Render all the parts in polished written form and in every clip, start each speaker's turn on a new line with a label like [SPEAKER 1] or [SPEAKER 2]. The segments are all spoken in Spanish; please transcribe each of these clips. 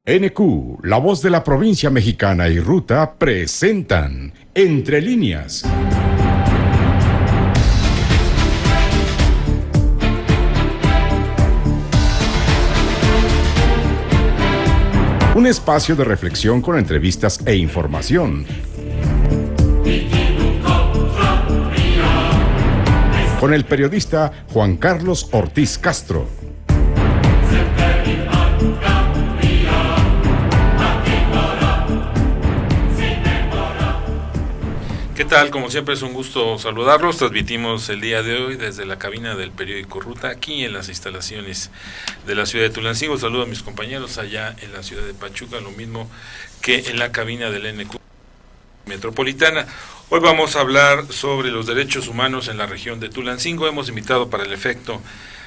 [SPEAKER 1] NQ, La Voz de la Provincia Mexicana y Ruta presentan Entre Líneas. Un espacio de reflexión con entrevistas e información. Con el periodista Juan Carlos Ortiz Castro.
[SPEAKER 2] ¿Qué tal? Como siempre es un gusto saludarlos. Transmitimos el día de hoy desde la cabina del periódico Ruta, aquí en las instalaciones de la ciudad de Tulancingo. Saludo a mis compañeros allá en la ciudad de Pachuca, lo mismo que en la cabina del NQ Metropolitana. Hoy vamos a hablar sobre los derechos humanos en la región de Tulancingo. Hemos invitado para el efecto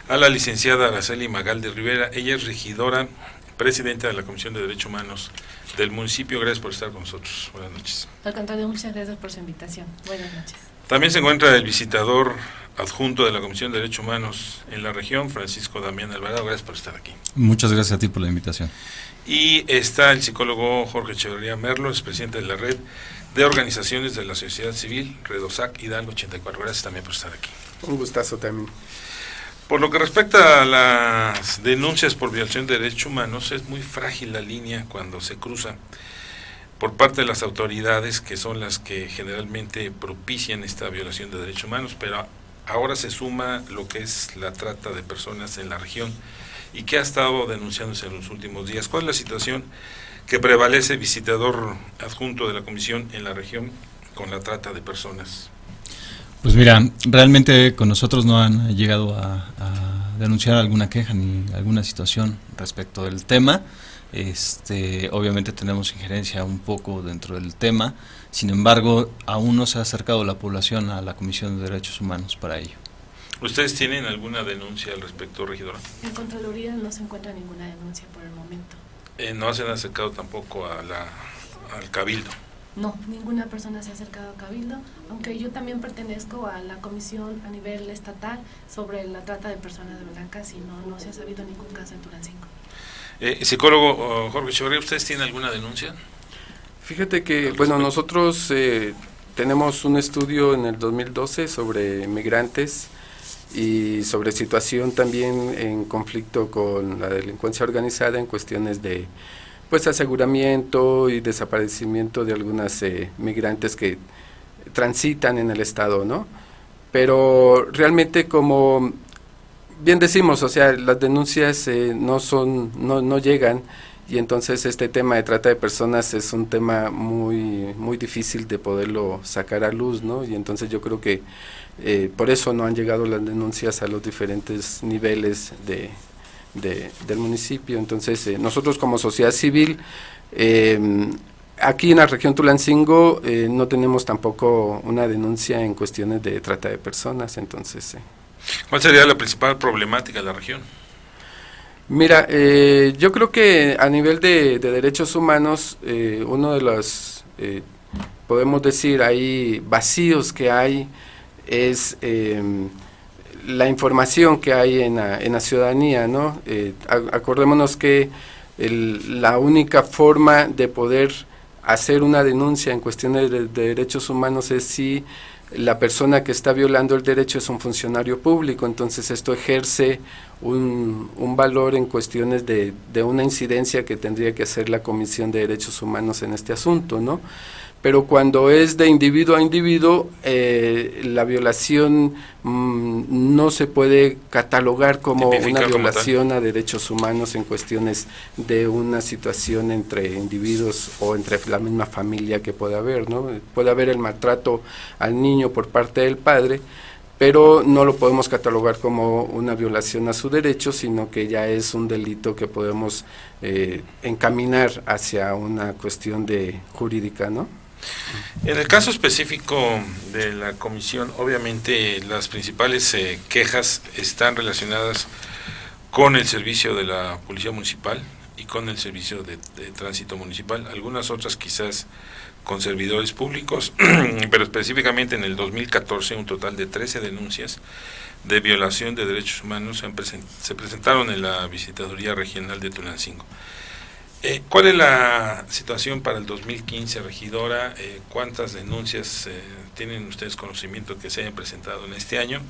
[SPEAKER 2] a la licenciada Araceli Magaldi Rivera. Ella es regidora, presidenta de la Comisión de Derechos Humanos del municipio. Gracias por estar con nosotros. Buenas noches.
[SPEAKER 3] Al contrario, muchas gracias por su invitación. Buenas noches.
[SPEAKER 2] También se encuentra el visitador adjunto de la Comisión de Derechos Humanos en la región, Francisco Damián Alvarado. Gracias por estar aquí.
[SPEAKER 4] Muchas gracias a ti por la invitación.
[SPEAKER 2] Y está el psicólogo Jorge Echeverría Merlo, es presidente de la Red de Organizaciones de la Sociedad Civil, Redosac Hidalgo 84. Gracias también por estar aquí.
[SPEAKER 5] Un gustazo también.
[SPEAKER 2] Por lo que respecta a las denuncias por violación de derechos humanos, es muy frágil la línea cuando se cruza por parte de las autoridades, que son las que generalmente propician esta violación de derechos humanos, pero ahora se suma lo que es la trata de personas en la región y que ha estado denunciándose en los últimos días. ¿Cuál es la situación que prevalece, visitador adjunto de la comisión en la región, con la trata de personas?
[SPEAKER 4] Pues mira, realmente con nosotros no han llegado a denunciar alguna queja ni alguna situación respecto del tema. Obviamente tenemos injerencia un poco dentro del tema, sin embargo, aún no se ha acercado la población a la Comisión de Derechos Humanos para ello.
[SPEAKER 2] ¿Ustedes tienen alguna denuncia al respecto, regidora?
[SPEAKER 3] En Contraloría no se encuentra ninguna denuncia por el momento.
[SPEAKER 2] ¿No se han acercado tampoco al Cabildo?
[SPEAKER 3] No, ninguna persona se ha acercado a Cabildo, aunque yo también pertenezco a la comisión a nivel estatal sobre la trata de personas blancas y no se ha sabido ningún caso en Tulancingo.
[SPEAKER 2] Psicólogo Jorge Echeverría, ¿ustedes tienen alguna denuncia?
[SPEAKER 5] Fíjate que, nosotros tenemos un estudio en el 2012 sobre migrantes y sobre situación también en conflicto con la delincuencia organizada en cuestiones de aseguramiento y desaparecimiento de algunas migrantes que transitan en el estado, ¿no? Pero realmente, como bien decimos, o sea, las denuncias no llegan, y entonces este tema de trata de personas es un tema muy difícil de poderlo sacar a luz, ¿no? Y entonces yo creo que por eso no han llegado las denuncias a los diferentes niveles del municipio. Entonces nosotros como sociedad civil aquí en la región Tulancingo no tenemos tampoco una denuncia en cuestiones de trata de personas. Entonces
[SPEAKER 2] ¿cuál sería la principal problemática de la región?
[SPEAKER 5] Mira, yo creo que a nivel de derechos humanos, uno de los, podemos decir, ahí vacíos que hay es la información que hay en la ciudadanía, ¿no? Acordémonos que la única forma de poder hacer una denuncia en cuestiones de derechos humanos es si la persona que está violando el derecho es un funcionario público. Entonces esto ejerce un valor en cuestiones de una incidencia que tendría que hacer la Comisión de Derechos Humanos en este asunto, ¿no? Pero cuando es de individuo a individuo, la violación no se puede catalogar como una violación a derechos humanos en cuestiones de una situación entre individuos o entre la misma familia que puede haber, ¿no? Puede haber el maltrato al niño por parte del padre, pero no lo podemos catalogar como una violación a su derecho, sino que ya es un delito que podemos encaminar hacia una cuestión jurídica, ¿no?
[SPEAKER 2] En el caso específico de la comisión, obviamente las principales quejas están relacionadas con el servicio de la Policía Municipal y con el servicio de tránsito municipal, algunas otras quizás con servidores públicos, pero específicamente en el 2014 un total de 13 denuncias de violación de derechos humanos se presentaron en la Visitaduría Regional de Tulancingo. ¿Cuál es la situación para el 2015, regidora? ¿Cuántas denuncias tienen ustedes conocimiento que se hayan presentado en este año?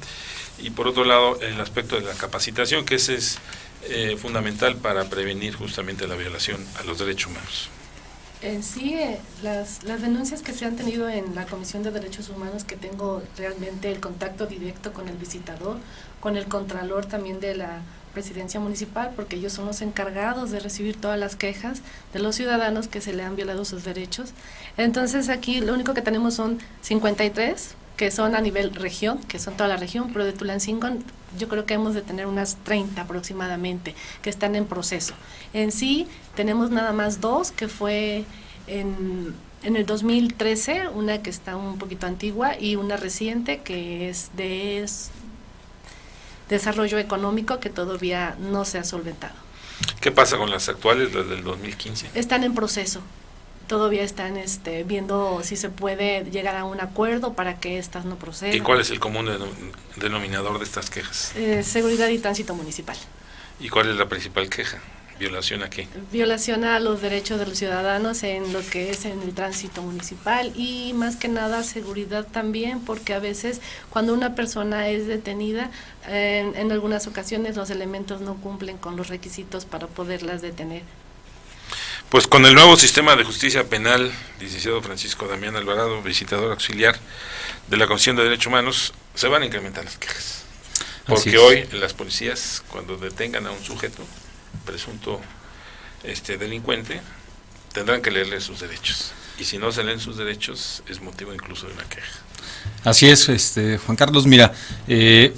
[SPEAKER 2] Y por otro lado, el aspecto de la capacitación, que ese es fundamental para prevenir justamente la violación a los derechos humanos.
[SPEAKER 3] En sí, las denuncias que se han tenido en la Comisión de Derechos Humanos, que tengo realmente el contacto directo con el visitador, con el contralor también de la Presidencia Municipal, porque ellos son los encargados de recibir todas las quejas de los ciudadanos que se le han violado sus derechos. Entonces aquí lo único que tenemos son 53, que son a nivel región, que son toda la región, pero de Tulancingo yo creo que hemos de tener unas 30 aproximadamente, que están en proceso. En sí, tenemos nada más 2, que fue en el 2013, una que está un poquito antigua y una reciente que es de desarrollo económico, que todavía no se ha solventado.
[SPEAKER 2] ¿Qué pasa con las actuales, las del 2015?
[SPEAKER 3] Están en proceso. Todavía están viendo si se puede llegar a un acuerdo para que estas no procedan.
[SPEAKER 2] ¿Y cuál es el común denominador de estas quejas?
[SPEAKER 3] Seguridad y tránsito municipal.
[SPEAKER 2] ¿Y cuál es la principal queja? ¿Violación a qué?
[SPEAKER 3] Violación a los derechos de los ciudadanos en lo que es en el tránsito municipal y más que nada seguridad también, porque a veces cuando una persona es detenida, en algunas ocasiones los elementos no cumplen con los requisitos para poderlas detener.
[SPEAKER 2] Pues con el nuevo sistema de justicia penal, licenciado Francisco Damián Alvarado, visitador auxiliar de la Comisión de Derechos Humanos, se van a incrementar las quejas. Porque hoy las policías, cuando detengan a un sujeto, presunto delincuente, tendrán que leerle sus derechos. Y si no se leen sus derechos, es motivo incluso de una queja.
[SPEAKER 4] Así es, Juan Carlos. Mira,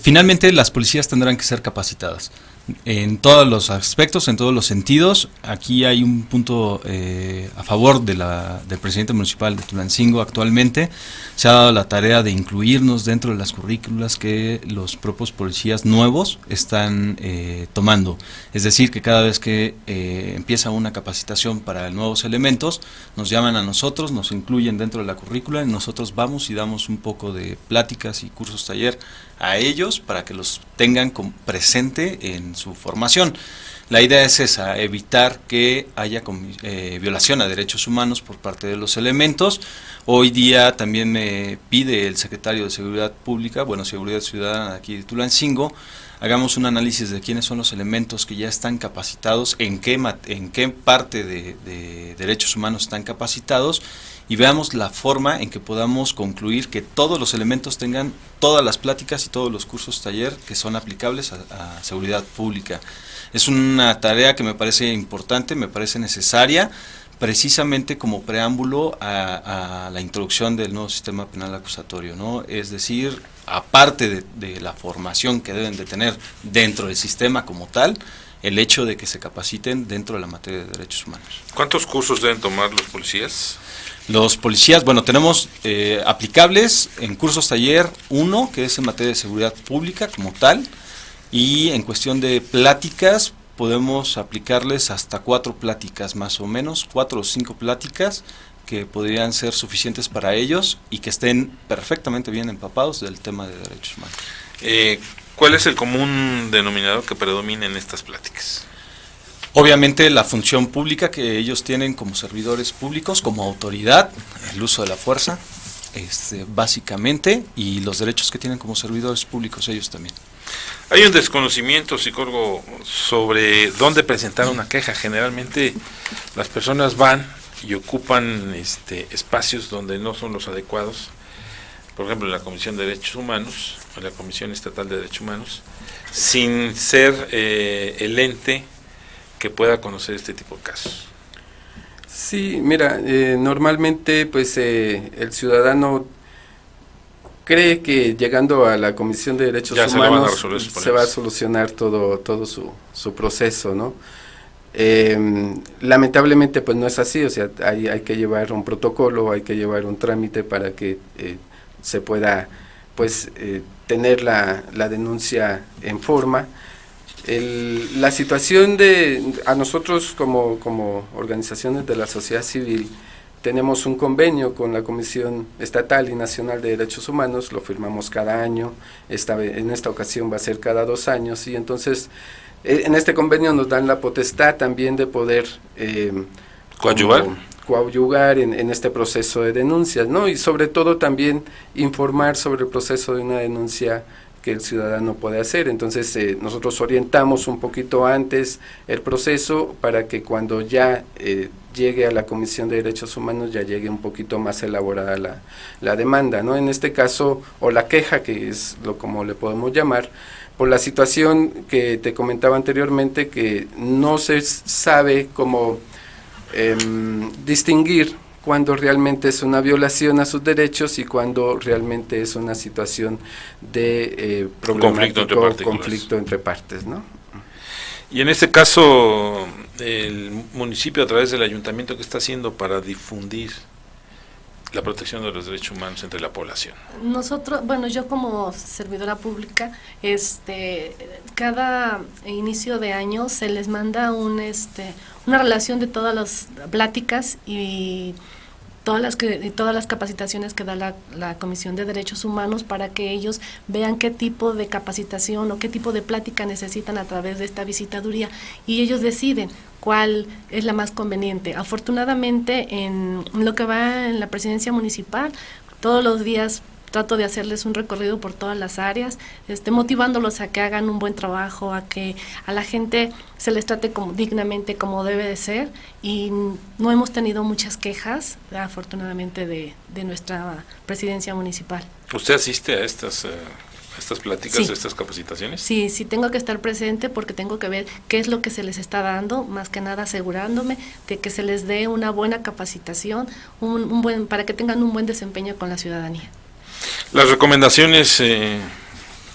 [SPEAKER 4] finalmente las policías tendrán que ser capacitadas en todos los aspectos, en todos los sentidos. Aquí hay un punto a favor del presidente municipal de Tulancingo. Actualmente se ha dado la tarea de incluirnos dentro de las currículas que los propios policías nuevos están tomando. Es decir, que cada vez que empieza una capacitación para nuevos elementos, nos llaman a nosotros, nos incluyen dentro de la currícula y nosotros vamos y damos un poco de pláticas y cursos taller a ellos para que los tengan presente en su formación. La idea es esa, evitar que haya violación a derechos humanos por parte de los elementos. Hoy día también me pide el secretario de Seguridad Pública, Seguridad Ciudadana aquí de Tulancingo, hagamos un análisis de quiénes son los elementos que ya están capacitados, en qué parte de derechos humanos están capacitados, y veamos la forma en que podamos concluir que todos los elementos tengan todas las pláticas y todos los cursos taller que son aplicables a seguridad pública. Es una tarea que me parece importante, me parece necesaria, precisamente como preámbulo a la introducción del nuevo sistema penal acusatorio, ¿no? Es decir, aparte de la formación que deben de tener dentro del sistema como tal, el hecho de que se capaciten dentro de la materia de derechos humanos.
[SPEAKER 2] ¿Cuántos cursos deben tomar los policías?
[SPEAKER 4] Los policías, tenemos aplicables en cursos taller 1, que es en materia de seguridad pública como tal, y en cuestión de pláticas podemos aplicarles hasta 4 pláticas más o menos, 4 o 5 pláticas que podrían ser suficientes para ellos y que estén perfectamente bien empapados del tema de derechos humanos.
[SPEAKER 2] ¿Cuál es el común denominador que predomina en estas pláticas?
[SPEAKER 4] Obviamente la función pública que ellos tienen como servidores públicos, como autoridad, el uso de la fuerza, básicamente, y los derechos que tienen como servidores públicos ellos también.
[SPEAKER 2] Hay un desconocimiento, psicólogo, sobre dónde presentar una queja. Generalmente las personas van y ocupan espacios donde no son los adecuados. Por ejemplo, en la Comisión de Derechos Humanos, en la Comisión Estatal de Derechos Humanos, sin ser el ente que pueda conocer este tipo de casos.
[SPEAKER 5] Sí, mira, normalmente pues el ciudadano cree que llegando a la Comisión de Derechos Humanos se va a solucionar todo su proceso, ¿no? Lamentablemente pues no es así, o sea, hay que llevar un protocolo, hay que llevar un trámite para que se pueda pues tener la denuncia en forma. La situación a nosotros como organizaciones de la sociedad civil tenemos un convenio con la Comisión Estatal y Nacional de Derechos Humanos, lo firmamos cada año, en esta ocasión va a ser cada 2 años, y entonces en este convenio nos dan la potestad también de poder coadyuvar en este proceso de denuncias, ¿no? Y sobre todo también informar sobre el proceso de una denuncia que el ciudadano puede hacer. Entonces nosotros orientamos un poquito antes el proceso para que cuando ya llegue a la Comisión de Derechos Humanos ya llegue un poquito más elaborada la demanda, ¿no? En este caso, o la queja, que es lo como le podemos llamar, por la situación que te comentaba anteriormente, que no se sabe cómo distinguir cuando realmente es una violación a sus derechos y cuando realmente es una situación de conflicto entre partes, ¿no?
[SPEAKER 2] Y en este caso, el municipio a través del ayuntamiento, ¿qué está haciendo para difundir la protección de los derechos humanos entre la población?
[SPEAKER 3] Nosotros, bueno, yo como servidora pública, cada inicio de año se les manda una relación de todas las pláticas y todas las capacitaciones que da la Comisión de Derechos Humanos, para que ellos vean qué tipo de capacitación o qué tipo de plática necesitan a través de esta visitaduría, y ellos deciden cuál es la más conveniente. Afortunadamente, en lo que va en la presidencia municipal, todos los días trato de hacerles un recorrido por todas las áreas, motivándolos a que hagan un buen trabajo, a que a la gente se les trate dignamente, como debe de ser, y no hemos tenido muchas quejas, afortunadamente, de nuestra presidencia municipal.
[SPEAKER 2] ¿Usted asiste a estas pláticas,
[SPEAKER 3] sí,
[SPEAKER 2] a estas capacitaciones?
[SPEAKER 3] Sí, tengo que estar presente porque tengo que ver qué es lo que se les está dando, más que nada asegurándome de que se les dé una buena capacitación, para que tengan un buen desempeño con la ciudadanía.
[SPEAKER 2] Las recomendaciones,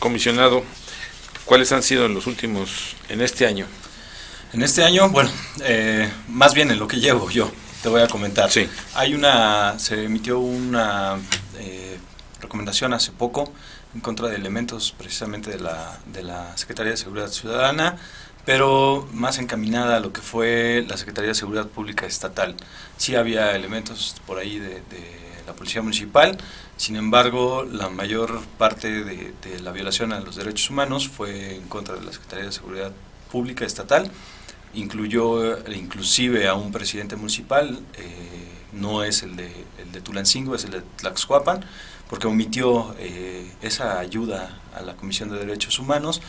[SPEAKER 2] comisionado, ¿cuáles han sido en este año?
[SPEAKER 4] En este año, bueno, más bien en lo que llevo yo, te voy a comentar.
[SPEAKER 2] Sí.
[SPEAKER 4] Se emitió una recomendación hace poco en contra de elementos precisamente de la Secretaría de Seguridad Ciudadana, pero más encaminada a lo que fue la Secretaría de Seguridad Pública Estatal. Sí había elementos por ahí de la Policía Municipal. Sin embargo, la mayor parte de la violación a los derechos humanos fue en contra de la Secretaría de Seguridad Pública Estatal, incluyó inclusive a un presidente municipal, no es el de Tulancingo, es el de Tlaxcuapan, porque omitió esa ayuda a la Comisión de Derechos Humanos.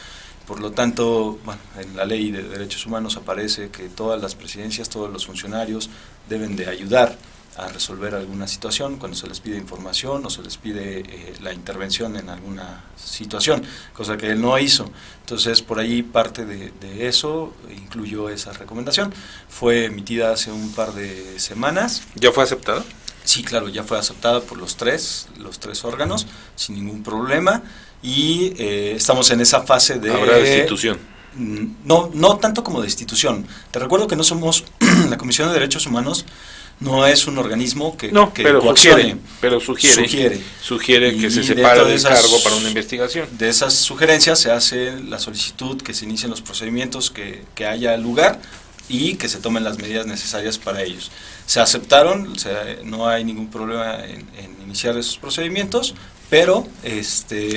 [SPEAKER 4] Por lo tanto, bueno, en la Ley de Derechos Humanos aparece que todas las presidencias, todos los funcionarios deben de ayudar a resolver alguna situación cuando se les pide información o se les pide la intervención en alguna situación, cosa que él no hizo. Entonces, por ahí parte de eso incluyó esa recomendación. Fue emitida hace un par de semanas.
[SPEAKER 2] ¿Ya fue aceptada?
[SPEAKER 4] Sí, claro, ya fue aceptada por los tres órganos sin ningún problema, y estamos en esa fase de...
[SPEAKER 2] ¿Habrá destitución?
[SPEAKER 4] No tanto como destitución. Te recuerdo que no somos la Comisión de Derechos Humanos. No es un organismo que
[SPEAKER 2] pero
[SPEAKER 4] coaccione,
[SPEAKER 2] sugiere que se separe del cargo para una investigación.
[SPEAKER 4] De esas sugerencias se hace la solicitud que se inicien los procedimientos que haya lugar y que se tomen las medidas necesarias para ellos. Se aceptaron, no hay ningún problema en iniciar esos procedimientos, pero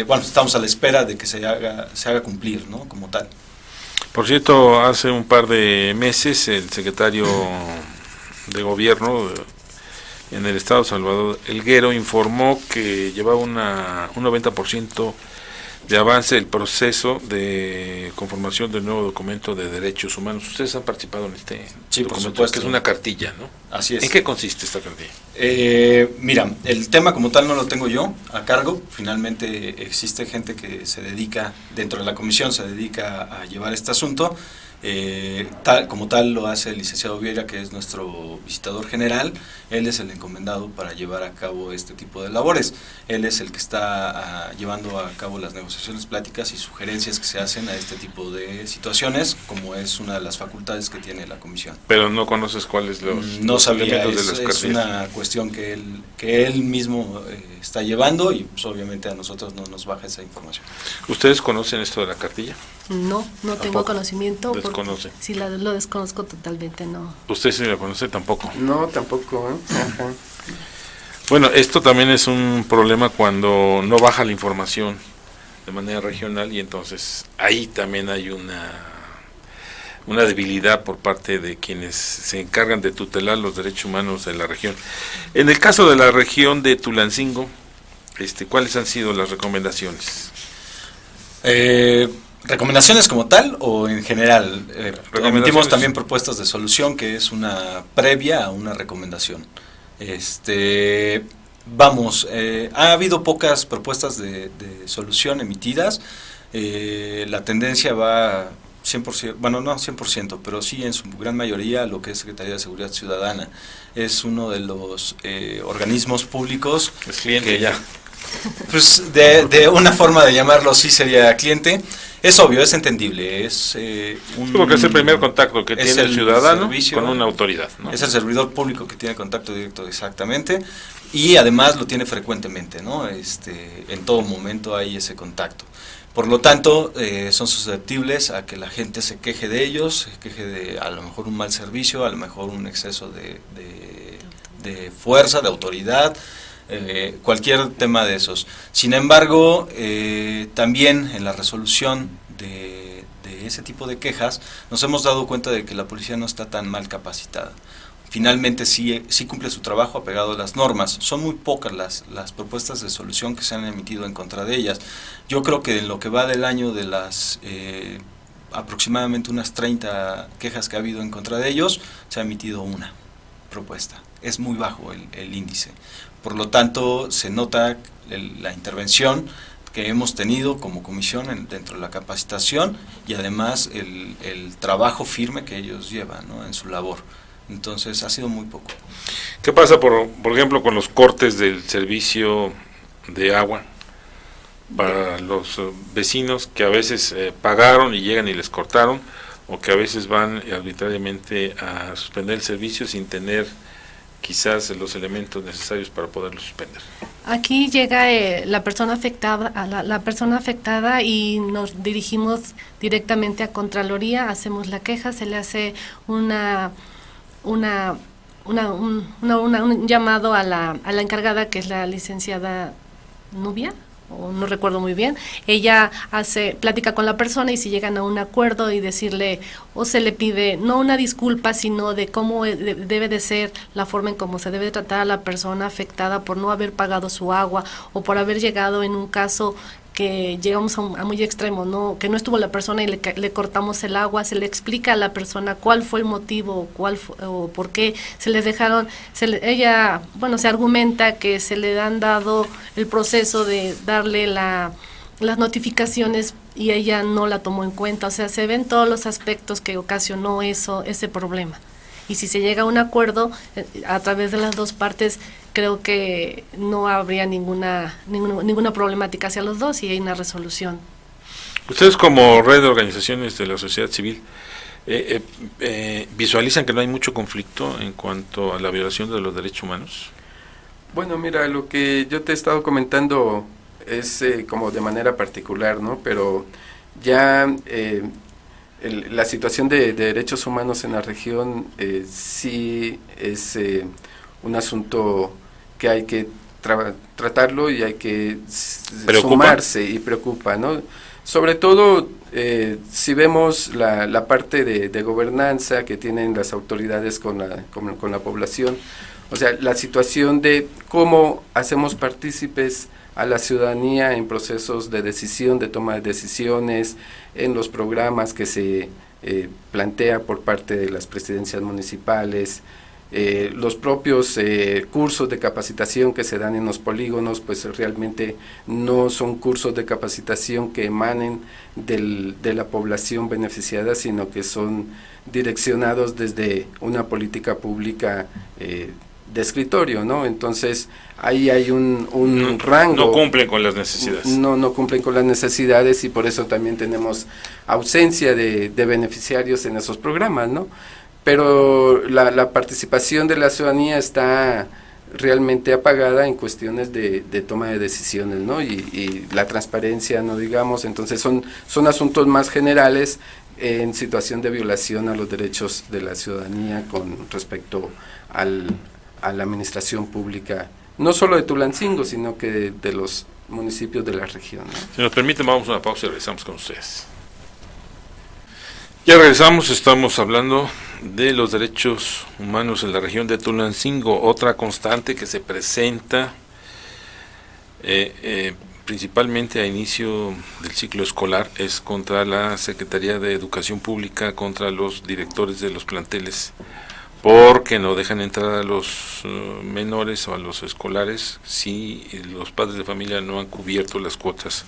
[SPEAKER 4] bueno, estamos a la espera de que se haga cumplir, ¿no?, como tal.
[SPEAKER 2] Por cierto, hace un par de meses el secretario de Gobierno en el Estado, Salvador Helguero, informó que llevaba un 90% de avance el proceso de conformación del nuevo documento de derechos humanos. Ustedes han participado en este
[SPEAKER 4] documento,
[SPEAKER 2] por supuesto, que es una cartilla, ¿no?
[SPEAKER 4] Así es.
[SPEAKER 2] ¿En qué consiste esta cartilla?
[SPEAKER 4] Mira, el tema como tal no lo tengo yo a cargo. Finalmente existe gente que se dedica, dentro de la comisión, se dedica a llevar este asunto. Como tal lo hace el licenciado Vieira, que es nuestro visitador general. Él es el encomendado para llevar a cabo este tipo de labores. Él es el que está llevando a cabo las negociaciones, pláticas y sugerencias que se hacen a este tipo de situaciones, como es una de las facultades que tiene la comisión.
[SPEAKER 2] Pero no conoces cuáles los elementos de las cartillas.
[SPEAKER 4] Es una cuestión que él mismo está llevando, y pues obviamente a nosotros no nos baja esa información.
[SPEAKER 2] ¿Ustedes conocen esto de la cartilla?
[SPEAKER 3] No tengo conocimiento.
[SPEAKER 2] ¿Desconoce?
[SPEAKER 3] Sí, lo desconozco totalmente, no.
[SPEAKER 2] ¿Usted sí la conoce? Tampoco.
[SPEAKER 5] No, tampoco, Ajá.
[SPEAKER 2] Bueno, esto también es un problema cuando no baja la información de manera regional, y entonces ahí también hay una una debilidad por parte de quienes se encargan de tutelar los derechos humanos de la región. En el caso de la región de Tulancingo, ¿cuáles han sido las recomendaciones?
[SPEAKER 4] ¿Recomendaciones como tal o en general? Emitimos también propuestas de solución, que es una previa a una recomendación. Ha habido pocas propuestas de solución emitidas. La tendencia va 100%, bueno, no 100%, pero sí en su gran mayoría lo que es Secretaría de Seguridad Ciudadana. Es uno de los organismos públicos.
[SPEAKER 2] Es cliente ya.
[SPEAKER 4] Pues de una forma de llamarlo sí sería cliente. Es obvio, es entendible,
[SPEAKER 2] porque es el primer contacto que tiene el ciudadano con una autoridad, ¿no?
[SPEAKER 4] Es el servidor público que tiene contacto directo, exactamente, y además lo tiene frecuentemente, ¿no? En todo momento hay ese contacto. Por lo tanto, son susceptibles a que la gente se queje de ellos, se queje de a lo mejor un mal servicio, a lo mejor un exceso de fuerza, de autoridad, cualquier tema de esos. Sin embargo, también en la resolución de ese tipo de quejas nos hemos dado cuenta de que la policía no está tan mal capacitada. Finalmente sí cumple su trabajo apegado a las normas. Son muy pocas las propuestas de solución que se han emitido en contra de ellas. Yo creo que en lo que va del año, de las aproximadamente unas 30 quejas que ha habido en contra de ellos, se ha emitido una propuesta. Es muy bajo el índice. Por lo tanto, se nota la intervención que hemos tenido como comisión dentro de la capacitación y además el trabajo firme que ellos llevan, ¿no?, en su labor. Entonces, ha sido muy poco.
[SPEAKER 2] ¿Qué pasa, por ejemplo, con los cortes del servicio de agua para los vecinos que a veces pagaron y llegan y les cortaron, o que a veces van arbitrariamente a suspender el servicio sin tener quizás los elementos necesarios para poderlo suspender?
[SPEAKER 3] Aquí llega la persona afectada y nos dirigimos directamente a Contraloría, hacemos la queja, se le hace un llamado a la encargada, que es la licenciada Nubia, o no recuerdo muy bien. Ella plática con la persona y si llegan a un acuerdo y decirle, o se le pide no una disculpa, sino de cómo debe de ser la forma en cómo se debe tratar a la persona afectada por no haber pagado su agua o por haber llegado en un caso que llegamos a muy extremo, ¿no?, que no estuvo la persona y le cortamos el agua. Se le explica a la persona cuál fue el motivo, o por qué se les dejaron, ella, bueno, se argumenta que se le han dado el proceso de darle las notificaciones y ella no la tomó en cuenta. O sea, se ven todos los aspectos que ocasionó ese problema. Y si se llega a un acuerdo a través de las dos partes, creo que no habría ninguna problemática hacia los dos y hay una resolución.
[SPEAKER 2] Ustedes, como red de organizaciones de la sociedad civil, ¿visualizan que no hay mucho conflicto en cuanto a la violación de los derechos humanos?
[SPEAKER 5] Bueno, mira, lo que yo te he estado comentando es como de manera particular, ¿no? Pero ya la situación de derechos humanos en la región sí es un asunto que hay que tratarlo y hay que sumarse, y preocupa, ¿no? Sobre todo si vemos la parte de gobernanza que tienen las autoridades con la población, o sea, la situación de cómo hacemos partícipes a la ciudadanía en procesos de decisión, de toma de decisiones, en los programas que se plantea por parte de las presidencias municipales, los propios cursos de capacitación que se dan en los polígonos, pues realmente no son cursos de capacitación que emanen de la población beneficiada, sino que son direccionados desde una política pública de escritorio, ¿no? Entonces ahí hay un rango.
[SPEAKER 2] No cumplen con las necesidades.
[SPEAKER 5] No cumplen con las necesidades y por eso también tenemos ausencia de beneficiarios en esos programas, ¿no? Pero la participación de la ciudadanía está realmente apagada en cuestiones de toma de decisiones, ¿no? Y la transparencia, no digamos. Entonces son asuntos más generales en situación de violación a los derechos de la ciudadanía con respecto a la administración pública, no solo de Tulancingo, sino que de los municipios de la región, ¿no?
[SPEAKER 2] Si nos permiten, vamos a una pausa y regresamos con ustedes. Ya regresamos, estamos hablando de los derechos humanos en la región de Tulancingo, otra constante que se presenta principalmente a inicio del ciclo escolar es contra la Secretaría de Educación Pública, contra los directores de los planteles, porque no dejan entrar a los menores o a los escolares si los padres de familia no han cubierto las cuotas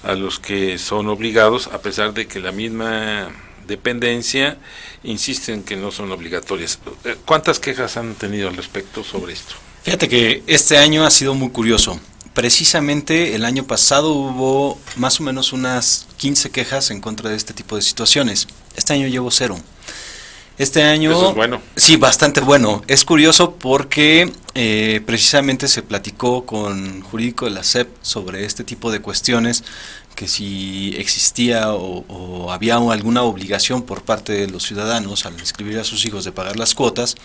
[SPEAKER 2] a los que son obligados, a pesar de que la misma dependencia insiste en que no son obligatorias. ¿Cuántas quejas han tenido al respecto sobre esto?
[SPEAKER 4] Fíjate que este año ha sido muy curioso. Precisamente el año pasado hubo más o menos unas 15 quejas en contra de este tipo de situaciones. Este año llevo 0. Este año...
[SPEAKER 2] Eso es bueno.
[SPEAKER 4] Sí, bastante bueno. Es curioso porque precisamente se platicó con jurídico de la SEP sobre este tipo de cuestiones, que si existía o había alguna obligación por parte de los ciudadanos al inscribir a sus hijos de pagar las cuotas,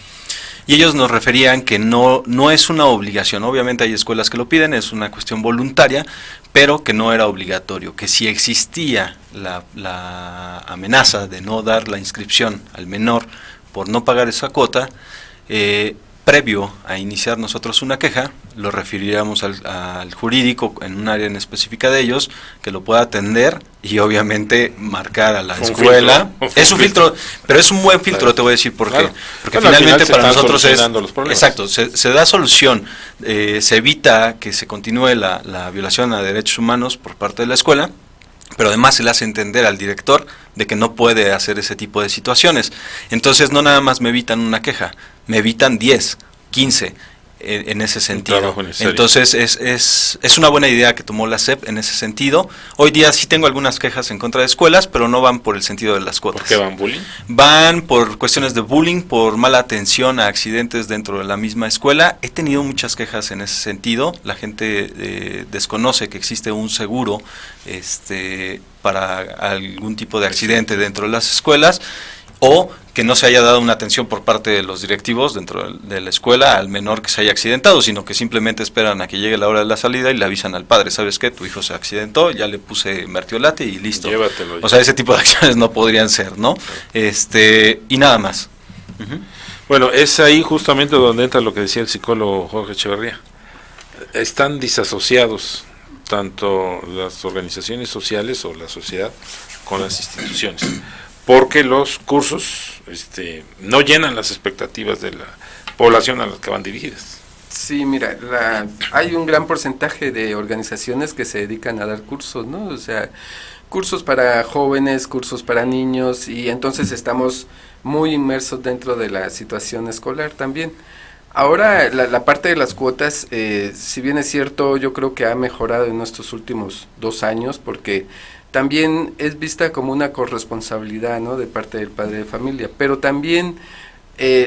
[SPEAKER 4] y ellos nos referían que no es una obligación. Obviamente hay escuelas que lo piden, es una cuestión voluntaria, pero que no era obligatorio, que si existía la amenaza de no dar la inscripción al menor por no pagar esa cuota, previo a iniciar nosotros una queja, lo referiríamos al jurídico en un área en específica de ellos, que lo pueda atender y obviamente marcar a la escuela. Es un filtro, pero es un buen filtro, claro. Te voy a decir por qué. Porque finalmente para nosotros es... Exacto, se da solución, se evita que se continúe la violación a derechos humanos por parte de la escuela, pero además se le hace entender al director de que no puede hacer ese tipo de situaciones. Entonces no nada más me evitan una queja, me evitan 10, 15 en ese sentido. Entonces es una buena idea que tomó la SEP en ese sentido. Hoy día sí tengo algunas quejas en contra de escuelas, pero no van por el sentido de las cuotas.
[SPEAKER 2] ¿Por qué van bullying?
[SPEAKER 4] Van por cuestiones de bullying, por mala atención a accidentes dentro de la misma escuela. He tenido muchas quejas en ese sentido. La gente desconoce que existe un seguro para algún tipo de accidente dentro de las escuelas, o que no se haya dado una atención por parte de los directivos dentro de la escuela al menor que se haya accidentado, sino que simplemente esperan a que llegue la hora de la salida y le avisan al padre: ¿sabes qué? Tu hijo se accidentó, ya le puse mertiolate y listo.
[SPEAKER 2] Llévatelo.
[SPEAKER 4] O sea, ese tipo de acciones no podrían ser, ¿no? Y nada más.
[SPEAKER 2] Bueno, es ahí justamente donde entra lo que decía el psicólogo Jorge Echeverría. Están disasociados tanto las organizaciones sociales o la sociedad con las instituciones, porque los cursos no llenan las expectativas de la población a la que van dirigidas.
[SPEAKER 5] Sí, mira, hay un gran porcentaje de organizaciones que se dedican a dar cursos, ¿no? O sea, cursos para jóvenes, cursos para niños, y entonces estamos muy inmersos dentro de la situación escolar también. Ahora, la parte de las cuotas, si bien es cierto, yo creo que ha mejorado en estos últimos 2 años, porque también es vista como una corresponsabilidad, ¿no?, de parte del padre de familia, pero también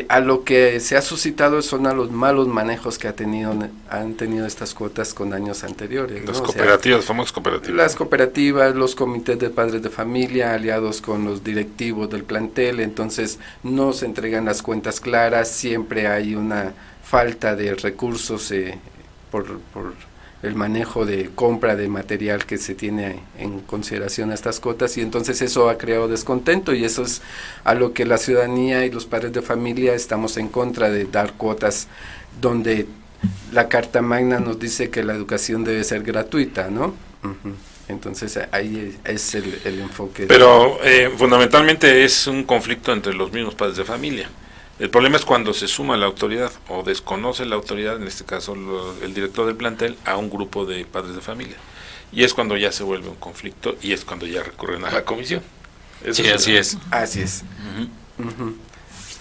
[SPEAKER 5] a lo que se ha suscitado son a los malos manejos que han tenido estas cuotas con años anteriores, ¿no?
[SPEAKER 2] Las cooperativas, famosas cooperativas.
[SPEAKER 5] Las cooperativas, los comités de padres de familia, aliados con los directivos del plantel, entonces no se entregan las cuentas claras, siempre hay una falta de recursos por el manejo de compra de material que se tiene en consideración a estas cuotas, y entonces eso ha creado descontento, y eso es a lo que la ciudadanía y los padres de familia estamos en contra de dar cuotas donde la Carta Magna nos dice que la educación debe ser gratuita, ¿no? Entonces ahí es el enfoque.
[SPEAKER 2] Pero fundamentalmente es un conflicto entre los mismos padres de familia. El problema es cuando se suma la autoridad o desconoce la autoridad, en este caso el director del plantel, a un grupo de padres de familia. Y es cuando ya se vuelve un conflicto y es cuando ya recurren a la comisión.
[SPEAKER 4] Eso sí, así es.
[SPEAKER 5] Así es.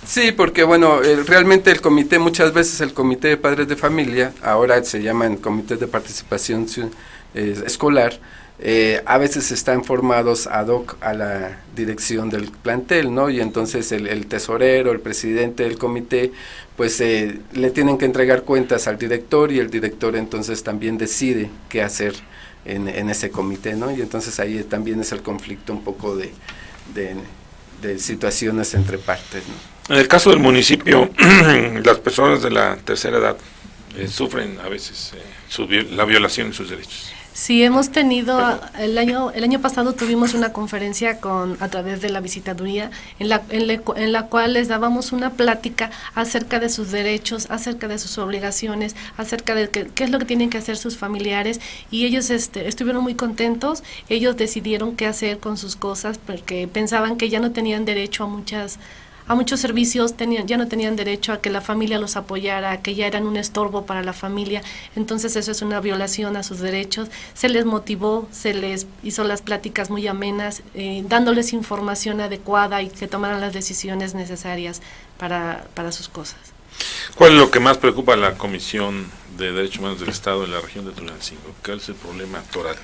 [SPEAKER 5] Sí, porque bueno, realmente el comité, muchas veces el comité de padres de familia, ahora se llaman comités de participación escolar, a veces están formados ad hoc a la dirección del plantel, ¿no? Y entonces el tesorero, el presidente del comité, pues le tienen que entregar cuentas al director, y el director entonces también decide qué hacer en ese comité, ¿no? Y entonces ahí también es el conflicto un poco de situaciones entre partes, ¿no?
[SPEAKER 2] En el caso del municipio, las personas de la tercera edad sufren a veces la violación de sus derechos.
[SPEAKER 3] Sí, hemos tenido, el año pasado tuvimos una conferencia a través de la visitaduría, en la cual les dábamos una plática acerca de sus derechos, acerca de sus obligaciones, acerca de qué es lo que tienen que hacer sus familiares, y ellos estuvieron muy contentos. Ellos decidieron qué hacer con sus cosas, porque pensaban que ya no tenían derecho a muchos servicios, ya no tenían derecho a que la familia los apoyara, que ya eran un estorbo para la familia. Entonces eso es una violación a sus derechos. Se les motivó, se les hizo las pláticas muy amenas, dándoles información adecuada y que tomaran las decisiones necesarias para sus cosas.
[SPEAKER 2] ¿Cuál es lo que más preocupa a la Comisión de Derechos Humanos del Estado en la región de Tulancingo? ¿Cuál es el problema actual?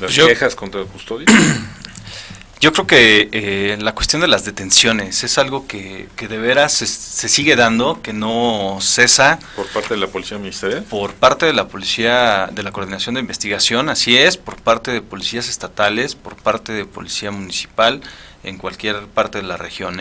[SPEAKER 2] ¿Las quejas contra el custodio?
[SPEAKER 4] Yo creo que la cuestión de las detenciones es algo que de veras se sigue dando, que no cesa.
[SPEAKER 2] ¿Por parte de la Policía Ministerial?
[SPEAKER 4] Por parte de la Policía, de la Coordinación de Investigación, así es, por parte de policías estatales, por parte de Policía Municipal, en cualquier parte de la región.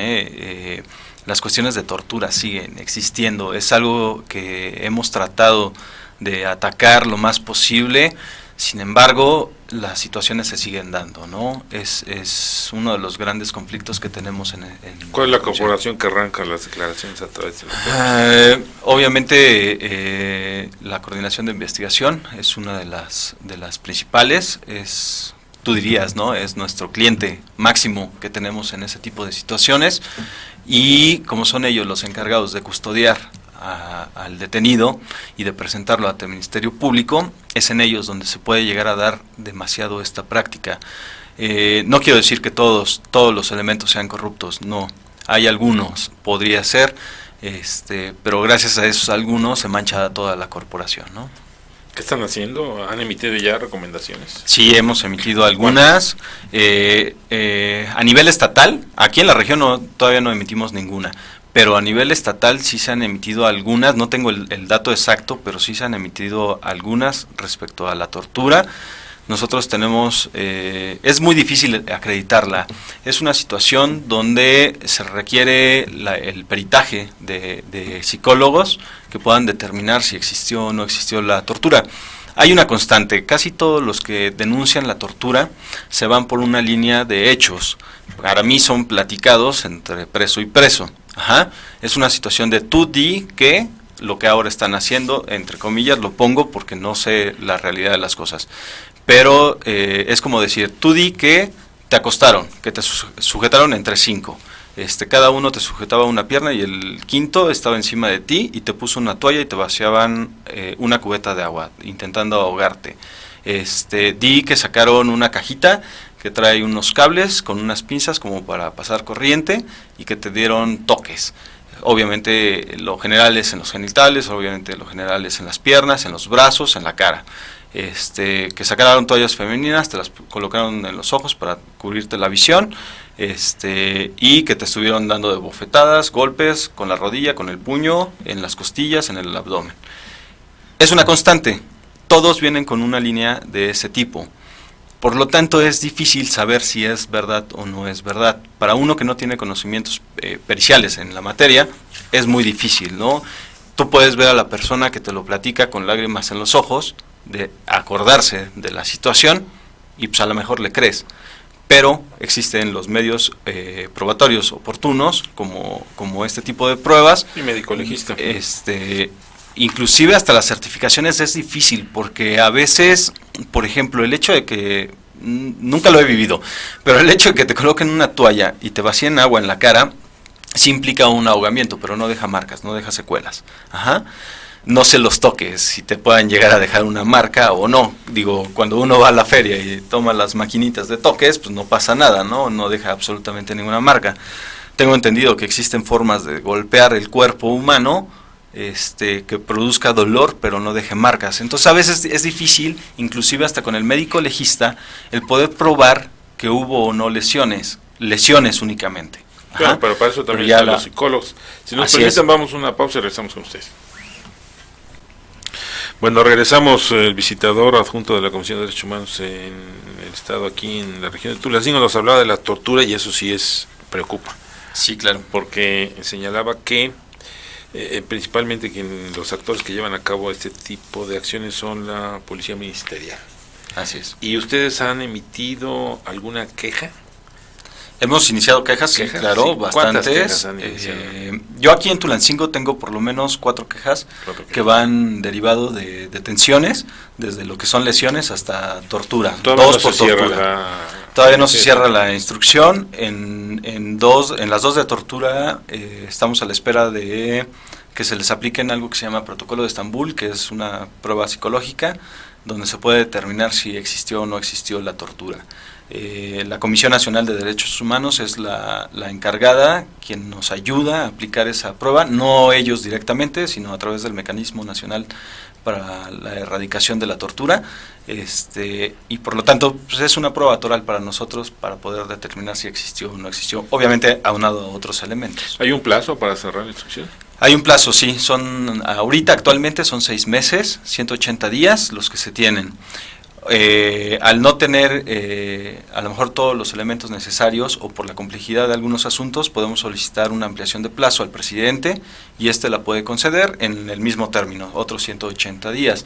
[SPEAKER 4] Las cuestiones de tortura siguen existiendo, es algo que hemos tratado de atacar lo más posible. Sin embargo, las situaciones se siguen dando, ¿no? Es uno de los grandes conflictos que tenemos en
[SPEAKER 2] ¿Cuál es la corporación que arranca las declaraciones a través de la
[SPEAKER 4] obviamente, la Coordinación de Investigación es una de las principales, tú dirías, ¿no? Es nuestro cliente máximo que tenemos en ese tipo de situaciones, y como son ellos los encargados de custodiar al detenido y de presentarlo ante el Ministerio Público, es en ellos donde se puede llegar a dar demasiado esta práctica. No quiero decir que todos los elementos sean corruptos, no, hay algunos, podría ser, pero gracias a esos algunos se mancha toda la corporación, ¿no?
[SPEAKER 2] ¿Qué están haciendo? ¿Han emitido ya recomendaciones?
[SPEAKER 4] Sí, hemos emitido algunas. A nivel estatal, aquí en la región todavía no emitimos ninguna, pero a nivel estatal sí se han emitido algunas, no tengo el dato exacto, pero sí se han emitido algunas respecto a la tortura. Nosotros tenemos, es muy difícil acreditarla, es una situación donde se requiere el peritaje de psicólogos que puedan determinar si existió o no existió la tortura. Hay una constante, casi todos los que denuncian la tortura se van por una línea de hechos, para mí son platicados entre preso y preso. Ajá. Es una situación de tú di que lo que ahora están haciendo, entre comillas, lo pongo porque no sé la realidad de las cosas, pero es como decir, tú di que te acostaron, que te sujetaron entre 5, cada uno te sujetaba una pierna y el quinto estaba encima de ti y te puso una toalla y te vaciaban una cubeta de agua, intentando ahogarte. Di que sacaron una cajita que trae unos cables con unas pinzas como para pasar corriente y que te dieron toques. Obviamente lo general es en los genitales, obviamente lo general es en las piernas, en los brazos, en la cara. Que sacaron toallas femeninas, te las colocaron en los ojos para cubrirte la visión, y que te estuvieron dando de bofetadas, golpes con la rodilla, con el puño, en las costillas, en el abdomen. Es una constante, todos vienen con una línea de ese tipo. Por lo tanto, es difícil saber si es verdad o no es verdad. Para uno que no tiene conocimientos periciales en la materia, es muy difícil, ¿no? Tú puedes ver a la persona que te lo platica con lágrimas en los ojos, de acordarse de la situación, y pues a lo mejor le crees. Pero existen los medios probatorios oportunos, como este tipo de pruebas.
[SPEAKER 2] Y médico legista.
[SPEAKER 4] Inclusive hasta las certificaciones es difícil, porque a veces, por ejemplo, el hecho de que, nunca lo he vivido, pero el hecho de que te coloquen una toalla y te vacíen agua en la cara, sí implica un ahogamiento, pero no deja marcas, no deja secuelas. Ajá. No se los toques, si te puedan llegar a dejar una marca o no. Digo, cuando uno va a la feria y toma las maquinitas de toques, pues no pasa nada, ¿no? No deja absolutamente ninguna marca. Tengo entendido que existen formas de golpear el cuerpo humano, que produzca dolor pero no deje marcas. Entonces a veces es difícil, inclusive hasta con el médico legista, el poder probar que hubo o no lesiones únicamente. Ajá.
[SPEAKER 2] Claro, pero para eso también están los psicólogos. Si nos permiten, vamos a una pausa y regresamos con ustedes. Bueno, regresamos. El visitador adjunto de la Comisión de Derechos Humanos en el Estado, aquí en la región de Tulancingo, nos hablaba de la tortura, y eso sí preocupa.
[SPEAKER 4] Sí, claro.
[SPEAKER 2] Porque señalaba que principalmente que los actores que llevan a cabo este tipo de acciones son la Policía Ministerial.
[SPEAKER 4] Así es.
[SPEAKER 2] ¿Y ustedes han emitido alguna queja?
[SPEAKER 4] Hemos iniciado quejas, sí, claro,
[SPEAKER 2] sí. ¿Cuántas
[SPEAKER 4] bastantes.
[SPEAKER 2] quejas han iniciado?
[SPEAKER 4] Yo aquí en Tulancingo tengo por lo menos 4 quejas que van derivado de detenciones, desde lo que son lesiones hasta tortura.
[SPEAKER 2] Todavía
[SPEAKER 4] 2
[SPEAKER 2] no
[SPEAKER 4] por
[SPEAKER 2] se cierra
[SPEAKER 4] tortura. Todavía no se cierra la instrucción. En las 2 de tortura estamos a la espera de que se les apliquen algo que se llama Protocolo de Estambul, que es una prueba psicológica donde se puede determinar si existió o no existió la tortura. La Comisión Nacional de Derechos Humanos es la encargada, quien nos ayuda a aplicar esa prueba, no ellos directamente, sino a través del Mecanismo Nacional para la Erradicación de la Tortura, y por lo tanto pues es una prueba toral para nosotros para poder determinar si existió o no existió, obviamente aunado a otros elementos.
[SPEAKER 2] ¿Hay un plazo para cerrar la instrucción?
[SPEAKER 4] Hay un plazo, sí, ahorita actualmente son 6 meses, 180 días los que se tienen. Al no tener a lo mejor todos los elementos necesarios o por la complejidad de algunos asuntos, podemos solicitar una ampliación de plazo al presidente y la puede conceder en el mismo término, otros 180 días.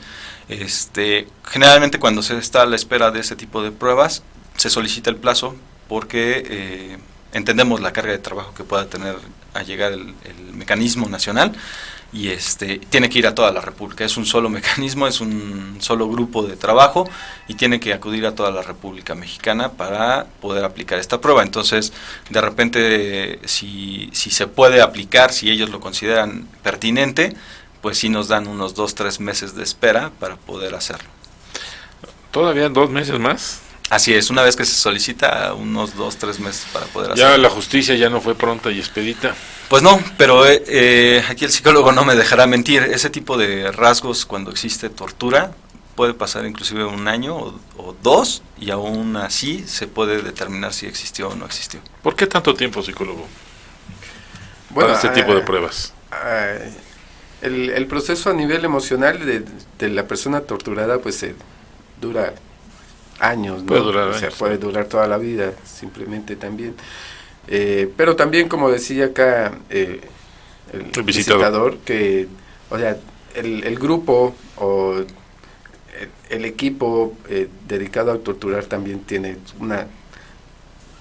[SPEAKER 4] Generalmente cuando se está a la espera de ese tipo de pruebas, se solicita el plazo porque entendemos la carga de trabajo que pueda tener a llegar el mecanismo nacional, y tiene que ir a toda la República, es un solo mecanismo, es un solo grupo de trabajo y tiene que acudir a toda la República Mexicana para poder aplicar esta prueba. Entonces, de repente, si se puede aplicar, si ellos lo consideran pertinente, pues sí nos dan unos 2-3 meses de espera para poder hacerlo.
[SPEAKER 2] ¿Todavía 2 meses más?
[SPEAKER 4] Así es, una vez que se solicita, unos 2-3 meses para poder
[SPEAKER 2] Ya
[SPEAKER 4] hacerlo.
[SPEAKER 2] la justicia ya no fue pronta y expedita.
[SPEAKER 4] Pues no, pero aquí el psicólogo no me dejará mentir. Ese tipo de rasgos, cuando existe tortura, puede pasar inclusive 1 año o 2, y aún así se puede determinar si existió o no existió.
[SPEAKER 2] ¿Por qué tanto tiempo, psicólogo,
[SPEAKER 5] Bueno,
[SPEAKER 2] para este tipo de pruebas?
[SPEAKER 5] El proceso a nivel emocional de la persona torturada pues dura años, ¿no?
[SPEAKER 2] Puede durar
[SPEAKER 5] o sea,
[SPEAKER 2] años,
[SPEAKER 5] puede durar toda la vida, simplemente también. Pero también, como decía acá el visitador, que, o sea, el grupo o el equipo dedicado a torturar también tiene una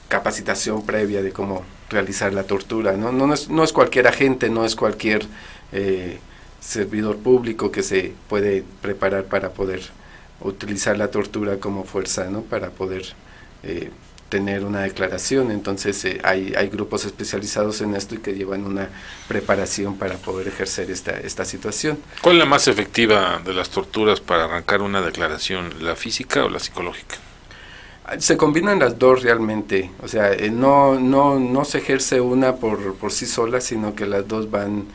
[SPEAKER 5] capacitación previa de cómo realizar la tortura, ¿no? No es cualquier agente, no es cualquier servidor público que se puede preparar para poder utilizar la tortura como fuerza, ¿no? Para poder tener una declaración. Entonces hay grupos especializados en esto y que llevan una preparación para poder ejercer esta situación.
[SPEAKER 2] ¿Cuál es la más efectiva de las torturas para arrancar una declaración, la física o la psicológica?
[SPEAKER 5] Se combinan las dos realmente, o sea, no se ejerce una por sí sola, sino que las dos van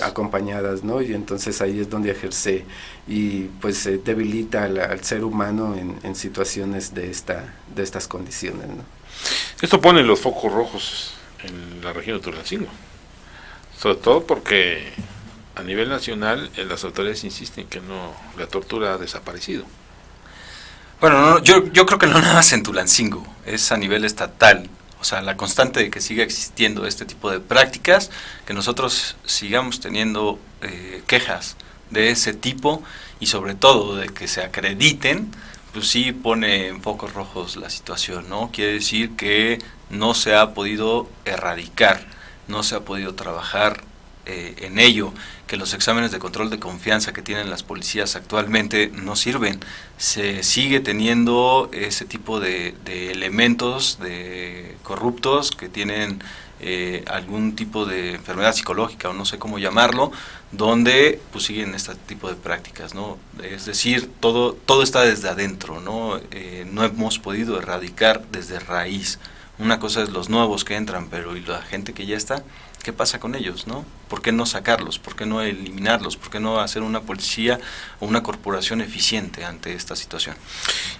[SPEAKER 5] acompañadas, ¿no? Y entonces ahí es donde ejerce y pues debilita al ser humano en situaciones de estas condiciones, ¿no?
[SPEAKER 2] Esto pone los focos rojos en la región de Tulancingo, sobre todo porque a nivel nacional las autoridades insisten que la tortura ha desaparecido.
[SPEAKER 4] Bueno, yo creo que no nada más en Tulancingo, es a nivel estatal. O sea, la constante de que siga existiendo este tipo de prácticas, que nosotros sigamos teniendo quejas de ese tipo y sobre todo de que se acrediten, pues sí pone en focos rojos la situación, ¿no? Quiere decir que no se ha podido erradicar, no se ha podido trabajar en ello, que los exámenes de control de confianza que tienen las policías actualmente no sirven. Se sigue teniendo ese tipo de elementos de corruptos que tienen algún tipo de enfermedad psicológica o no sé cómo llamarlo, donde pues siguen este tipo de prácticas, ¿no? Es decir, todo está desde adentro, ¿no? No hemos podido erradicar desde raíz. Una cosa es los nuevos que entran, pero ¿y la gente que ya está? ¿Qué pasa con ellos, no? ¿Por qué no sacarlos? ¿Por qué no eliminarlos? ¿Por qué no hacer una policía o una corporación eficiente ante esta situación?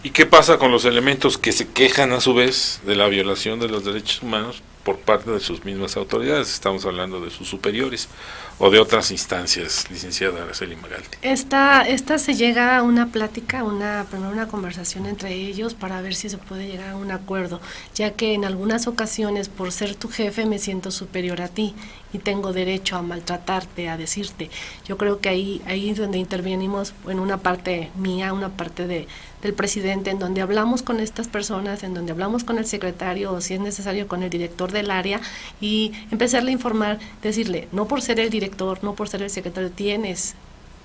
[SPEAKER 2] ¿Y qué pasa con los elementos que se quejan a su vez de la violación de los derechos humanos por parte de sus mismas autoridades? Estamos hablando de sus superiores o de otras instancias, licenciada Araceli Magaldi.
[SPEAKER 3] Esta se llega a una plática, primero una conversación entre ellos para ver si se puede llegar a un acuerdo, ya que en algunas ocasiones por ser tu jefe me siento superior a ti y tengo derecho a maltratarte, a decirte. Yo creo que ahí es donde intervenimos en una parte mía, una parte del presidente, en donde hablamos con estas personas, en donde hablamos con el secretario o si es necesario con el director del área y empezarle a informar, decirle, no por ser el director, no por ser el secretario, tienes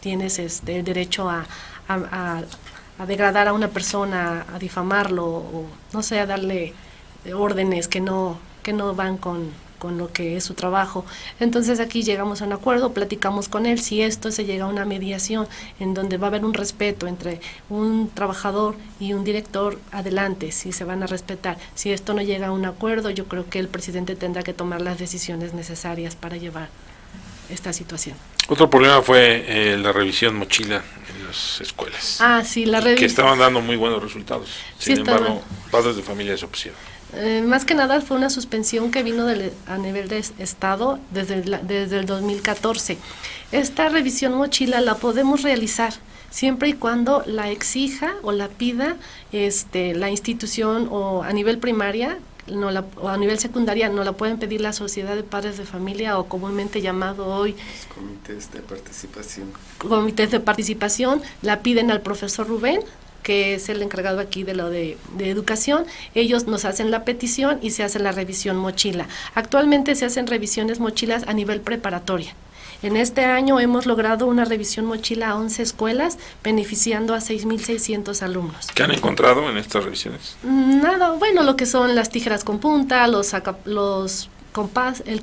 [SPEAKER 3] el derecho a degradar a una persona, a difamarlo, o no sé, a darle órdenes que no van con lo que es su trabajo. Entonces aquí llegamos a un acuerdo, platicamos con él, si esto se llega a una mediación en donde va a haber un respeto entre un trabajador y un director, adelante, si se van a respetar. Si esto no llega a un acuerdo, yo creo que el presidente tendrá que tomar las decisiones necesarias para llevar esta situación.
[SPEAKER 2] Otro problema fue la revisión mochila en las escuelas.
[SPEAKER 3] Sí, la
[SPEAKER 2] que
[SPEAKER 3] revisión.
[SPEAKER 2] estaban dando muy buenos resultados. Sin
[SPEAKER 3] Sí,
[SPEAKER 2] embargo, padres de familia se opusieron.
[SPEAKER 3] Más que nada fue una suspensión que vino a nivel de Estado desde el 2014. Esta revisión mochila la podemos realizar siempre y cuando la exija o la pida la institución o a nivel primaria o a nivel secundaria, no la pueden pedir la Sociedad de Padres de Familia o comúnmente llamado hoy
[SPEAKER 5] Los comités de participación.
[SPEAKER 3] Comités de participación, la piden al profesor Rubén, que es el encargado aquí de educación. Ellos nos hacen la petición y se hace la revisión mochila. Actualmente se hacen revisiones mochilas a nivel preparatoria. En este año hemos logrado una revisión mochila a 11 escuelas, beneficiando a 6.600 alumnos.
[SPEAKER 2] ¿Qué han encontrado en estas revisiones?
[SPEAKER 3] Nada, bueno, lo que son las tijeras con punta, el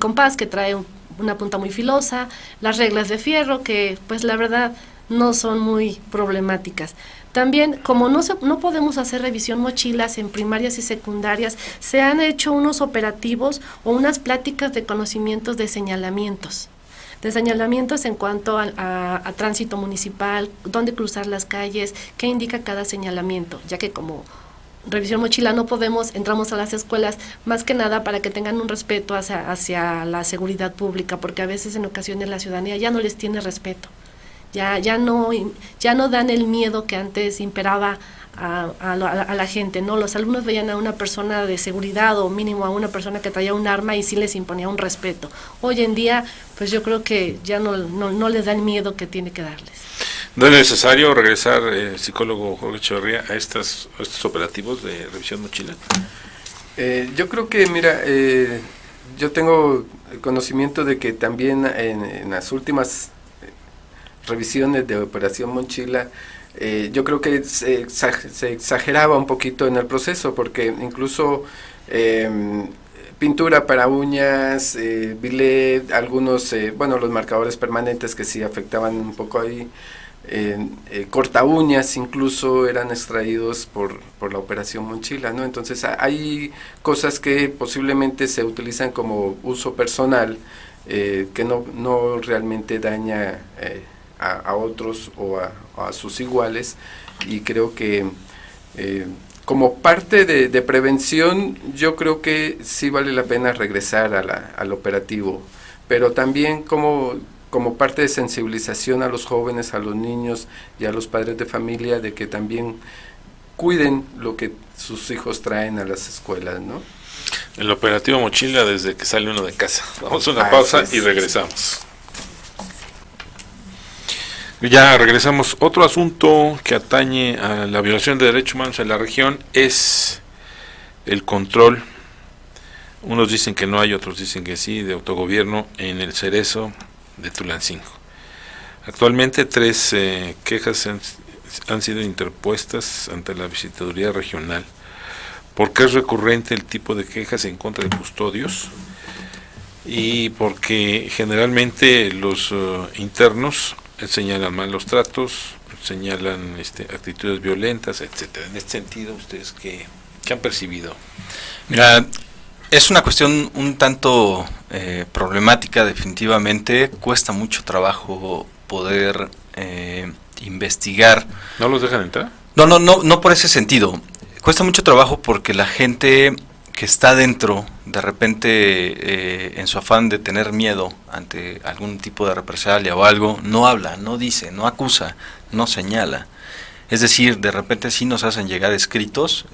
[SPEAKER 3] compás que trae una punta muy filosa, las reglas de fierro que pues la verdad no son muy problemáticas. También, como no podemos hacer revisión mochilas en primarias y secundarias, se han hecho unos operativos o unas pláticas de conocimientos de señalamientos en cuanto a tránsito municipal, dónde cruzar las calles, qué indica cada señalamiento, ya que como revisión mochila no podemos, entramos a las escuelas más que nada para que tengan un respeto hacia la seguridad pública, porque a veces en ocasiones la ciudadanía ya no les tiene respeto. Ya no dan el miedo que antes imperaba a la gente, ¿no? Los alumnos veían a una persona de seguridad o mínimo a una persona que traía un arma y sí les imponía un respeto. Hoy en día, pues yo creo que ya no les da el miedo que tiene que darles.
[SPEAKER 2] ¿No es necesario regresar, psicólogo Jorge Echeverría, a estos operativos de revisión mochila?
[SPEAKER 5] Yo creo que, mira, yo tengo conocimiento de que también en las últimas revisiones de Operación Mochila, yo creo que se exageraba un poquito en el proceso, porque incluso pintura para uñas, billet, algunos, los marcadores permanentes que sí afectaban un poco ahí, corta uñas incluso eran extraídos por la Operación Mochila, ¿no? Entonces hay cosas que posiblemente se utilizan como uso personal, que no realmente daña a otros o a sus iguales, y creo que como parte de prevención, yo creo que sí vale la pena regresar al operativo, pero también como parte de sensibilización a los jóvenes, a los niños y a los padres de familia, de que también cuiden lo que sus hijos traen a las escuelas, ¿no?
[SPEAKER 2] El operativo mochila desde que sale uno de casa. Vamos a una pausa y regresamos. Ya regresamos. Otro asunto que atañe a la violación de derechos humanos en la región es el control. Unos dicen que no hay, otros dicen que sí, de autogobierno en el Cerezo de Tulancingo. Actualmente 3 quejas han sido interpuestas ante la Visitaduría Regional, porque es recurrente el tipo de quejas en contra de custodios y porque generalmente los internos señalan malos tratos, señalan actitudes violentas, etcétera. En este sentido, ¿ustedes qué han percibido?
[SPEAKER 4] Mira, es una cuestión un tanto problemática, definitivamente. Cuesta mucho trabajo poder investigar.
[SPEAKER 2] ¿No los dejan entrar?
[SPEAKER 4] No por ese sentido. Cuesta mucho trabajo porque la gente que está dentro, de repente, en su afán de tener miedo ante algún tipo de represalia o algo, no habla, no dice, no acusa, no señala. Es decir, de repente sí nos hacen llegar escritos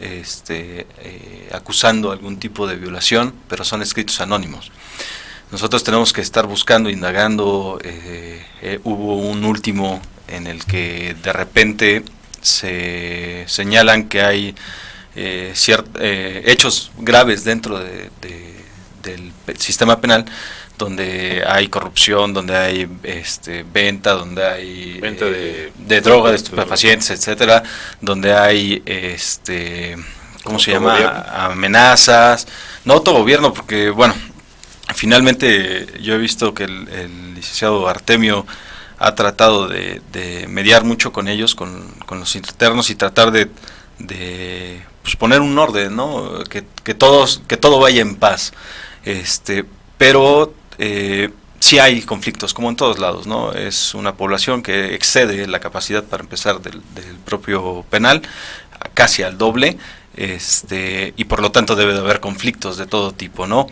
[SPEAKER 4] acusando algún tipo de violación, pero son escritos anónimos. nosotros tenemos que estar buscando, indagando. Hubo un último en el que de repente se señalan que hay hechos graves dentro del sistema penal, donde hay corrupción, donde hay venta, donde hay
[SPEAKER 2] Venta
[SPEAKER 4] de droga, de estupefacientes, etcétera, donde hay ¿cómo se llama? Amenazas, no autogobierno, porque bueno, finalmente yo he visto que el licenciado Artemio ha tratado de mediar mucho con ellos, con los internos, y tratar de pues poner un orden, ¿no? Que todo vaya en paz. Pero sí hay conflictos, como en todos lados, ¿no? Es una población que excede la capacidad, para empezar, del propio penal, casi al doble, y por lo tanto debe de haber conflictos de todo tipo, ¿no?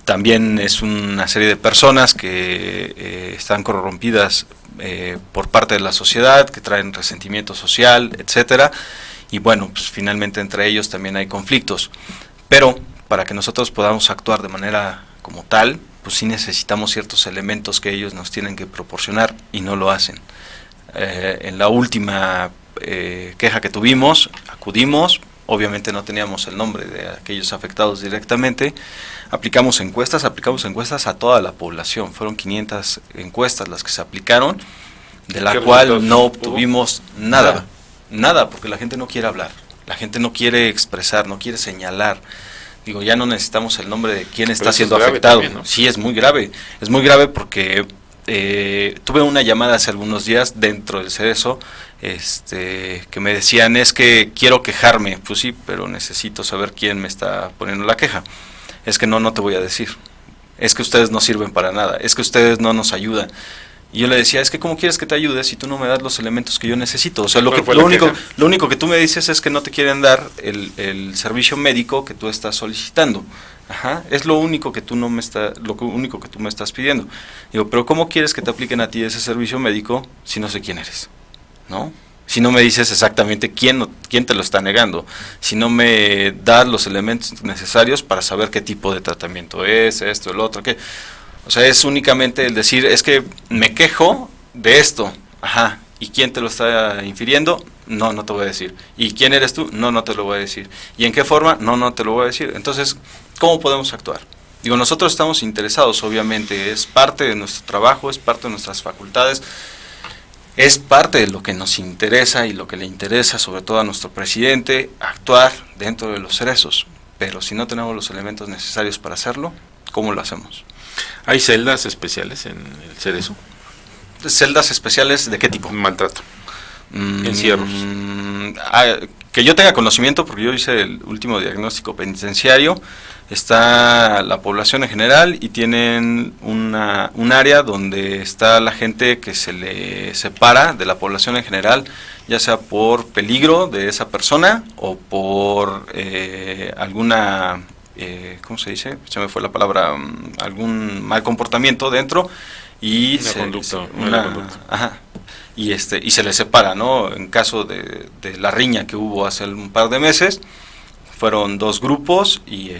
[SPEAKER 4] También es una serie de personas que están corrompidas por parte de la sociedad, que traen resentimiento social, etcétera, y bueno, pues finalmente entre ellos también hay conflictos, pero para que nosotros podamos actuar de manera como tal, pues sí necesitamos ciertos elementos que ellos nos tienen que proporcionar, y no lo hacen. En la última queja que tuvimos, acudimos, obviamente no teníamos el nombre de aquellos afectados directamente, aplicamos encuestas a toda la población, fueron 500 encuestas las que se aplicaron, de la cual no obtuvimos nada, porque la gente no quiere hablar, la gente no quiere expresar, no quiere señalar. Digo, ya no necesitamos el nombre de quién está siendo afectado. También, ¿no? Sí, es muy grave porque tuve una llamada hace algunos días dentro del Cerezo, que me decían, es que quiero quejarme. Pues sí, pero necesito saber quién me está poniendo la queja. Es que no te voy a decir. Es que ustedes no sirven para nada. Es que ustedes no nos ayudan. Y yo le decía, es que ¿cómo quieres que te ayude si tú no me das los elementos que yo necesito? O sea, lo único que tú me dices es que no te quieren dar el servicio médico que tú estás solicitando. Ajá, es lo único que tú me estás pidiendo. Digo, pero ¿cómo quieres que te apliquen a ti ese servicio médico si no sé quién eres? ¿No? Si no me dices exactamente quién te lo está negando, si no me das los elementos necesarios para saber qué tipo de tratamiento es, esto, el otro, qué. O sea, es únicamente el decir, es que me quejo de esto, ajá, ¿y quién te lo está infiriendo? No te voy a decir. ¿Y quién eres tú? No te lo voy a decir. ¿Y en qué forma? No te lo voy a decir. Entonces, ¿cómo podemos actuar? Digo, nosotros estamos interesados, obviamente, es parte de nuestro trabajo, es parte de nuestras facultades, es parte de lo que nos interesa y lo que le interesa sobre todo a nuestro presidente, actuar dentro de los cerezos, pero si no tenemos los elementos necesarios para hacerlo, ¿cómo lo hacemos?
[SPEAKER 2] ¿Hay celdas especiales en el Cerezo?
[SPEAKER 4] ¿Celdas especiales de qué tipo?
[SPEAKER 2] Maltrato. Encierros.
[SPEAKER 4] Que yo tenga conocimiento, porque yo hice el último diagnóstico penitenciario, está la población en general y tienen un área donde está la gente que se le separa de la población en general, ya sea por peligro de esa persona o por alguna... ¿cómo se dice? Se me fue la palabra, algún mal comportamiento dentro y
[SPEAKER 2] mala conducta.
[SPEAKER 4] Ajá, y se les separa, ¿no? En caso de la riña que hubo hace un par de meses, fueron 2 grupos y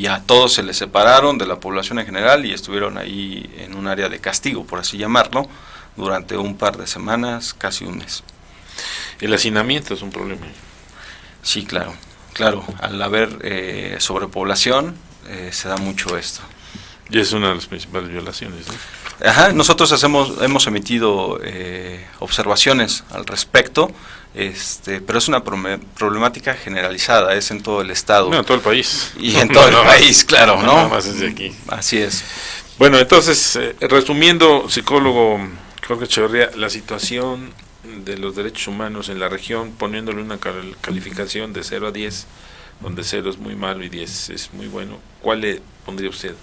[SPEAKER 4] a todos se les separaron de la población en general y estuvieron ahí en un área de castigo, por así llamarlo, durante un par de semanas, casi un mes.
[SPEAKER 2] El hacinamiento es un problema.
[SPEAKER 4] Sí, claro, al haber sobrepoblación se da mucho esto.
[SPEAKER 2] Y es una de las principales violaciones, ¿no?
[SPEAKER 4] Ajá, nosotros hemos emitido observaciones al respecto, pero es una problemática generalizada, es en todo el estado.
[SPEAKER 2] No, en todo el país.
[SPEAKER 4] Y en todo el país, claro, ¿no?
[SPEAKER 2] Nada más desde aquí.
[SPEAKER 4] Así es.
[SPEAKER 2] Bueno, entonces, resumiendo, psicólogo Jorge Echeverría, la situación de los derechos humanos en la región, poniéndole una calificación de 0 a 10, donde 0 es muy malo y 10 es muy bueno, ¿cuál le pondría usted?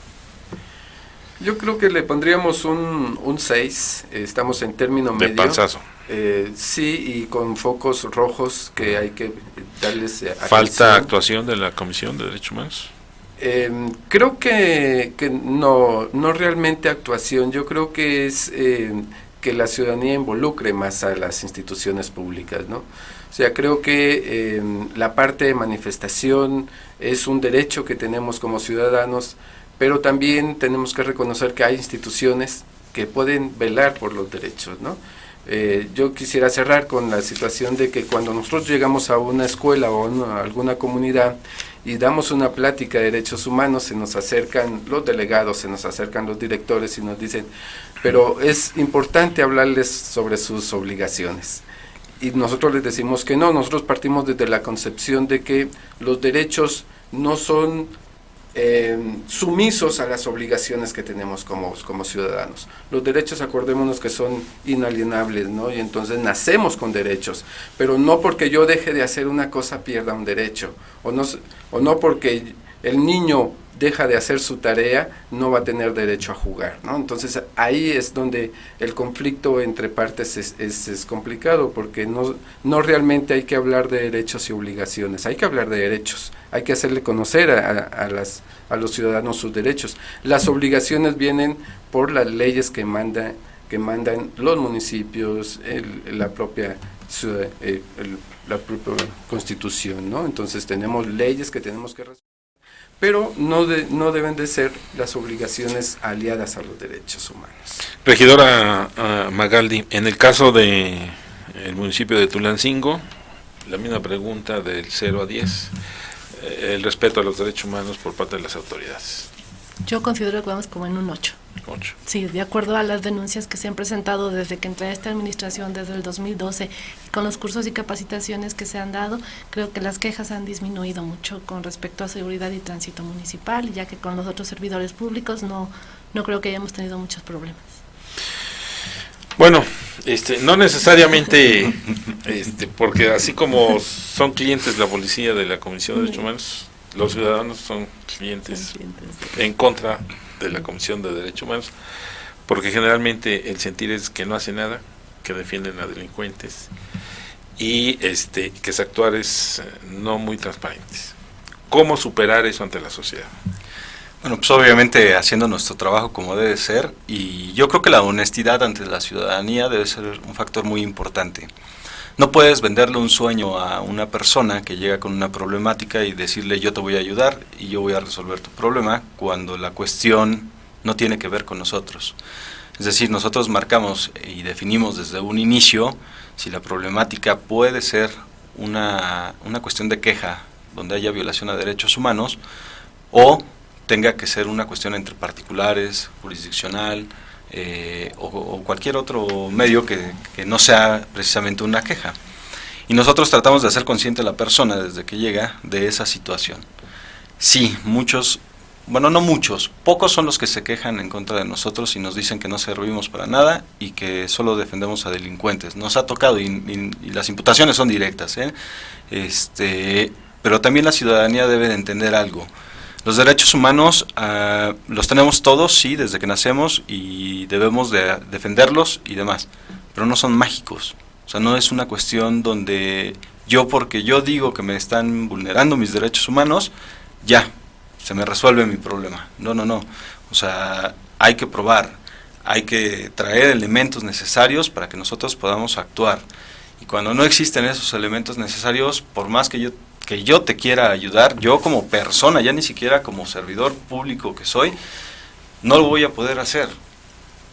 [SPEAKER 5] Yo creo que le pondríamos un 6, estamos en término medio.
[SPEAKER 2] De panzazo.
[SPEAKER 5] Sí, y con focos rojos que hay que darles atención.
[SPEAKER 2] ¿Falta actuación de la Comisión de Derechos Humanos?
[SPEAKER 5] Creo que no realmente actuación, yo creo que es que la ciudadanía involucre más a las instituciones públicas, ¿no? O sea, creo que la parte de manifestación es un derecho que tenemos como ciudadanos, pero también tenemos que reconocer que hay instituciones que pueden velar por los derechos, ¿no? Yo quisiera cerrar con la situación de que cuando nosotros llegamos a una escuela o a alguna comunidad y damos una plática de derechos humanos, se nos acercan los delegados, se nos acercan los directores y nos dicen, pero es importante hablarles sobre sus obligaciones. Y nosotros les decimos que no, nosotros partimos desde la concepción de que los derechos no son sumisos a las obligaciones que tenemos como ciudadanos. Los derechos, acordémonos que son inalienables, ¿no? Y entonces nacemos con derechos, pero no porque yo deje de hacer una cosa pierda un derecho, o no porque el niño deja de hacer su tarea, no va a tener derecho a jugar, ¿no? Entonces ahí es donde el conflicto entre partes es complicado, porque no realmente hay que hablar de derechos y obligaciones, hay que hablar de derechos, hay que hacerle conocer a los ciudadanos sus derechos. Las obligaciones vienen por las leyes que mandan los municipios, la propia ciudad, la propia Constitución, ¿no? Entonces tenemos leyes que tenemos que respetar, pero no deben de ser las obligaciones aliadas a los derechos humanos.
[SPEAKER 2] Regidora Magaldi, en el caso de el municipio de Tulancingo, la misma pregunta del 0 a 10, el respeto a los derechos humanos por parte de las autoridades.
[SPEAKER 3] Yo considero que vamos como en un 8.
[SPEAKER 2] 8.
[SPEAKER 3] Sí, de acuerdo a las denuncias que se han presentado desde que entré a esta administración, desde el 2012, con los cursos y capacitaciones que se han dado, creo que las quejas han disminuido mucho con respecto a seguridad y tránsito municipal, ya que con los otros servidores públicos no creo que hayamos tenido muchos problemas.
[SPEAKER 2] Bueno, no necesariamente, porque así como son clientes la policía de la Comisión de Derechos Humanos, los ciudadanos son clientes en contra de la Comisión de Derechos Humanos, porque generalmente el sentir es que no hace nada, que defienden a delincuentes y que su actuar es no muy transparentes. ¿Cómo superar eso ante la sociedad?
[SPEAKER 4] Bueno, pues obviamente haciendo nuestro trabajo como debe ser, y yo creo que la honestidad ante la ciudadanía debe ser un factor muy importante. No puedes venderle un sueño a una persona que llega con una problemática y decirle yo te voy a ayudar y yo voy a resolver tu problema, cuando la cuestión no tiene que ver con nosotros. Es decir, nosotros marcamos y definimos desde un inicio si la problemática puede ser una cuestión de queja donde haya violación a derechos humanos, o tenga que ser una cuestión entre particulares, jurisdiccional, o cualquier otro medio que no sea precisamente una queja. Y nosotros tratamos de hacer consciente a la persona desde que llega de esa situación. Sí, muchos, bueno, no muchos, pocos son los que se quejan en contra de nosotros y nos dicen que no servimos para nada y que solo defendemos a delincuentes. Nos ha tocado y las imputaciones son directas, pero también la ciudadanía debe de entender algo. Los derechos humanos los tenemos todos, sí, desde que nacemos, y debemos de defenderlos y demás, pero no son mágicos. O sea, no es una cuestión donde porque yo digo que me están vulnerando mis derechos humanos, ya, se me resuelve mi problema. No. O sea, hay que probar, hay que traer elementos necesarios para que nosotros podamos actuar. Y cuando no existen esos elementos necesarios, por más que yo te quiera ayudar, yo como persona, ya ni siquiera como servidor público que soy, no lo voy a poder hacer.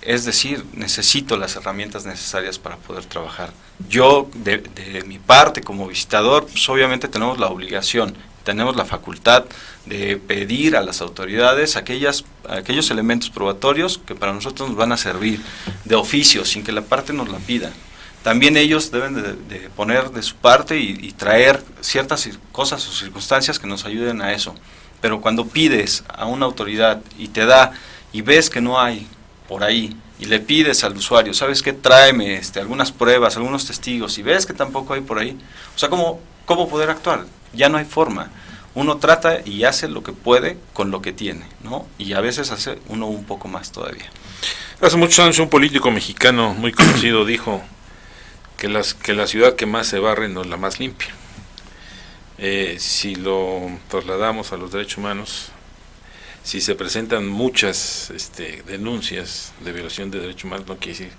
[SPEAKER 4] Es decir, necesito las herramientas necesarias para poder trabajar. Yo, de mi parte, como visitador, pues obviamente tenemos la obligación, tenemos la facultad de pedir a las autoridades aquellos elementos probatorios que para nosotros nos van a servir de oficio, sin que la parte nos la pida. También ellos deben de poner de su parte y traer ciertas cosas o circunstancias que nos ayuden a eso. Pero cuando pides a una autoridad y te da y ves que no hay por ahí, y le pides al usuario, ¿sabes qué? Tráeme algunas pruebas, algunos testigos, y ves que tampoco hay por ahí, o sea, ¿cómo poder actuar? Ya no hay forma. Uno trata y hace lo que puede con lo que tiene, ¿no? Y a veces hace uno un poco más todavía.
[SPEAKER 2] Hace muchos años un político mexicano muy conocido dijo que la ciudad que más se barre no es la más limpia. Si lo trasladamos a los derechos humanos, si se presentan muchas denuncias de violación de derechos humanos, no quiere decir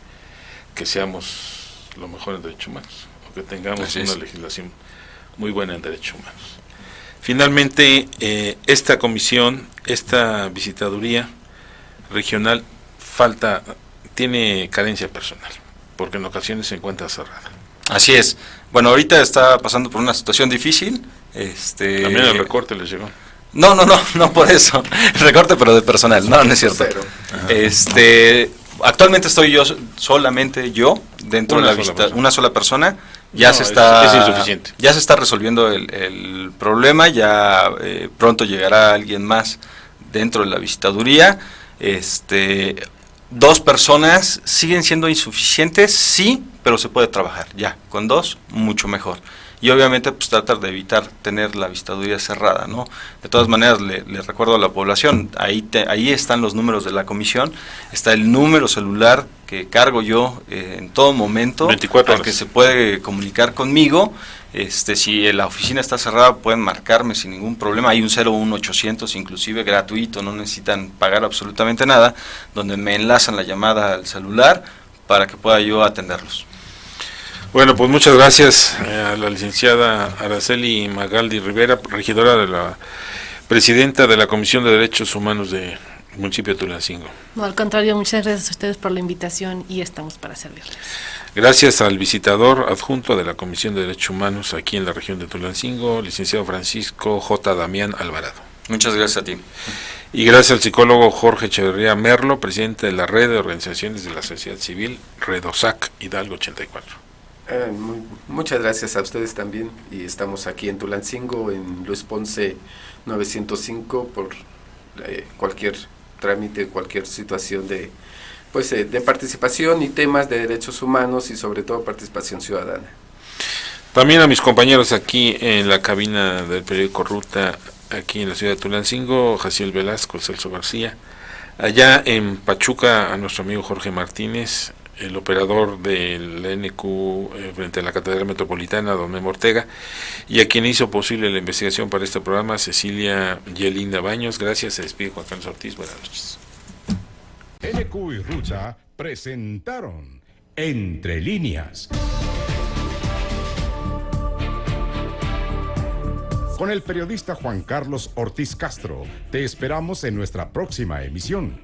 [SPEAKER 2] que seamos lo mejor en derechos humanos, o que tengamos una legislación muy buena en derechos humanos. Finalmente, esta comisión esta visitaduría regional tiene carencia personal, porque en ocasiones se encuentra cerrada.
[SPEAKER 4] Así es. Bueno, ahorita está pasando por una situación difícil.
[SPEAKER 2] También el recorte les llegó.
[SPEAKER 4] No por eso. El recorte, pero de personal. No es cierto. Actualmente estoy solamente yo dentro de la visita, una sola persona. Ya es insuficiente. Ya se está resolviendo el problema. Ya pronto llegará alguien más dentro de la visitaduría. 2 personas siguen siendo insuficientes, sí, pero se puede trabajar ya, con 2 mucho mejor. Y obviamente pues tratar de evitar tener la visitaduría cerrada, ¿no? De todas maneras le recuerdo a la población, ahí están los números de la comisión, está el número celular que cargo yo en todo momento,
[SPEAKER 2] 24 horas.
[SPEAKER 4] Al que se puede comunicar conmigo. Si la oficina está cerrada pueden marcarme sin ningún problema, hay un 01800 inclusive gratuito, no necesitan pagar absolutamente nada, donde me enlazan la llamada al celular para que pueda yo atenderlos.
[SPEAKER 2] Bueno, pues muchas gracias a la licenciada Araceli Magaldi Rivera, regidora de la presidenta de la Comisión de Derechos Humanos del municipio de Tulancingo.
[SPEAKER 3] No, al contrario, muchas gracias a ustedes por la invitación y estamos para servirles.
[SPEAKER 2] Gracias al visitador adjunto de la Comisión de Derechos Humanos aquí en la región de Tulancingo, licenciado Francisco J. Damián Alvarado.
[SPEAKER 4] Muchas gracias a ti.
[SPEAKER 2] Y gracias al psicólogo Jorge Echeverría Merlo, presidente de la Red de Organizaciones de la Sociedad Civil, Redosac Hidalgo 84.
[SPEAKER 5] Muchas gracias a ustedes también, y estamos aquí en Tulancingo, en Luis Ponce 905, por cualquier trámite, cualquier situación de participación y temas de derechos humanos y sobre todo participación ciudadana.
[SPEAKER 2] También a mis compañeros aquí en la cabina del periódico Ruta, aquí en la ciudad de Tulancingo, Jaciel Velasco, Celso García, allá en Pachuca a nuestro amigo Jorge Martínez, el operador del NQ frente a la Catedral Metropolitana, don Memo Ortega, y a quien hizo posible la investigación para este programa, Cecilia Yelinda Baños. Gracias, se despide Juan Carlos Ortiz, buenas noches.
[SPEAKER 1] NQ y Ruta presentaron Entre Líneas, con el periodista Juan Carlos Ortiz Castro. Te esperamos en nuestra próxima emisión.